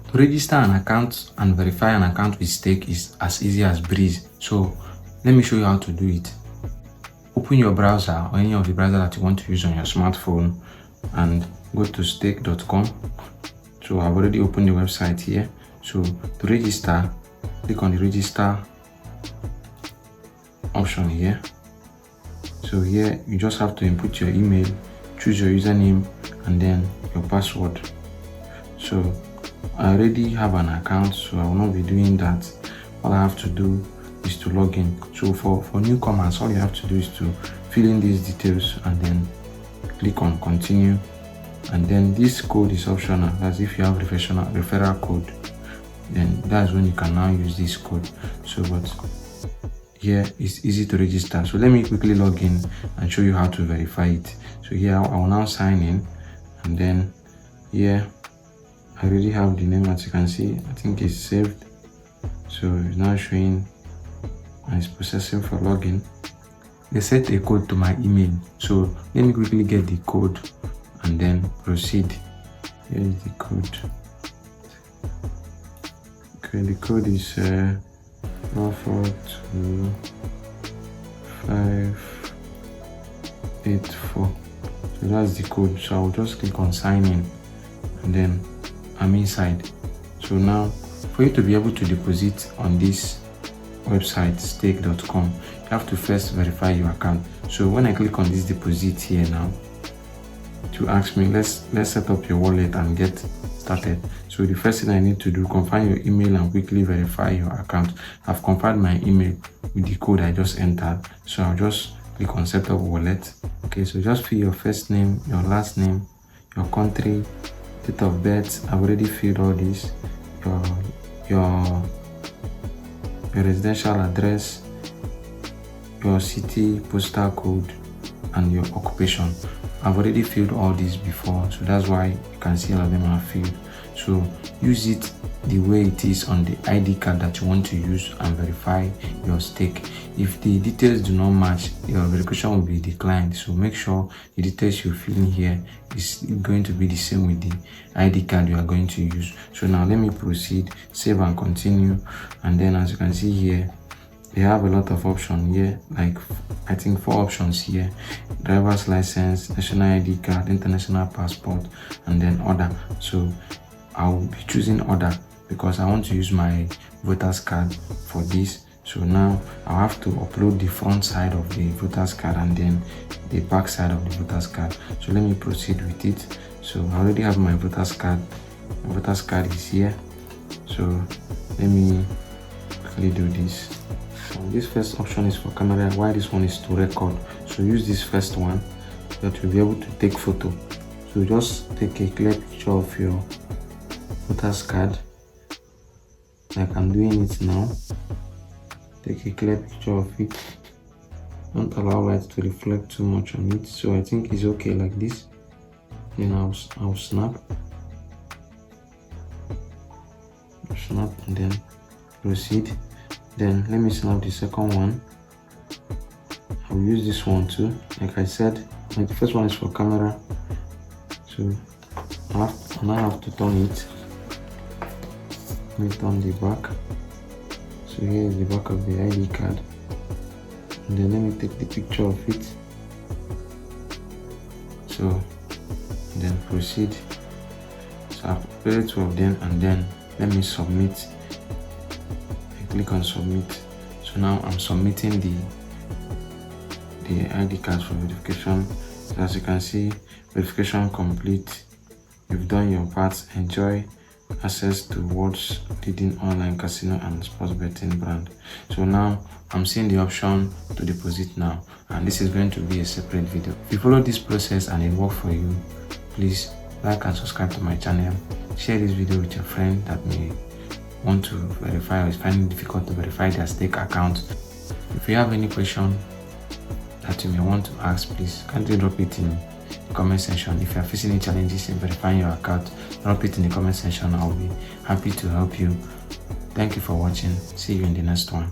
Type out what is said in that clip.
To register an account and verify an account with Stake is as easy as breeze. So let me show you how to do it. Open your browser or any of the browser that you want to use on your smartphone and go to stake.com. So I've already opened the website here. So to register, click on the register option here. So here you just have to input your email, choose your username and then your password. So I already have an account, so I will not be doing that. All I have to do is to log in. So for newcomers, all you have to do is to fill in these details and then click on continue. And then this code is optional. That's if you have referral code, then that's when you can now use this code. So but here it's easy to register. So let me quickly log in and show you how to verify it. So here I will now sign in, and then here I already have the name. As you can see, I think it's saved. So it's now showing and it's processing for login. They sent a code to my email, so let me quickly get the code and then proceed. Here is the code. Okay, the code is 442-584. So that's the code. So I'll just click on sign in and then I'm inside. So now for you to be able to deposit on this website stake.com, you have to first verify your account. So when I click on this deposit here now, to ask me, let's set up your wallet and get started. So the first thing I need to do, confirm your email and quickly verify your account. I've confirmed my email with the code I just entered. So I'll just click on set up wallet. Okay, so just fill your first name, your last name, your country, date of birth. I've already filled all this. Your residential address, your city, postal code, and your occupation. I've already filled all these before, so that's why you can see all of them are filled. So use it the way it is on the ID card that you want to use and verify your stake. If the details do not match, your verification will be declined. So make sure the details you fill in here is going to be the same with the ID card you are going to use. So now let me proceed, save and continue. And then as you can see here, they have a lot of options here, like I think 4 options here: driver's license, national ID card, international passport, and then other. So I'll be choosing other because I want to use my voter's card for this. So now I'll have to upload the front side of the voter's card and then the back side of the voter's card. So let me proceed with it. So I already have my voter's card. My voter's card is here. So let me quickly do this. So this first option is for camera, while this one is to record. So use this first one so that you'll be able to take photo. So just take a clear picture of your voter's card, like I'm doing it now. Take a clear picture of it. Don't allow light to reflect too much on it. So I think it's okay like this. Then I'll snap and then proceed. Then let me snap the second one. I'll use this one too. Like I said, the first one is for camera. So I now have to turn it. Let me turn the back. So here is the back of the ID card. And then let me take the picture of it. So then proceed. So I've prepared 2 of them and then let me submit. Click on submit. So now I'm submitting the ID card for verification. So as you can see, verification complete. You've done your part. Enjoy access to world's leading online casino and sports betting brand. So now I'm seeing the option to deposit now, and this is going to be a separate video. If you follow this process and it works for you, please like and subscribe to my channel. Share this video with your friend that may want to verify or is finding it difficult to verify their stake account. If you have any question that you may want to ask, please kindly drop it in the comment section. If you are facing any challenges in verifying your account, drop it in the comment section. I'll be happy to help you. Thank you for watching. See you in the next one.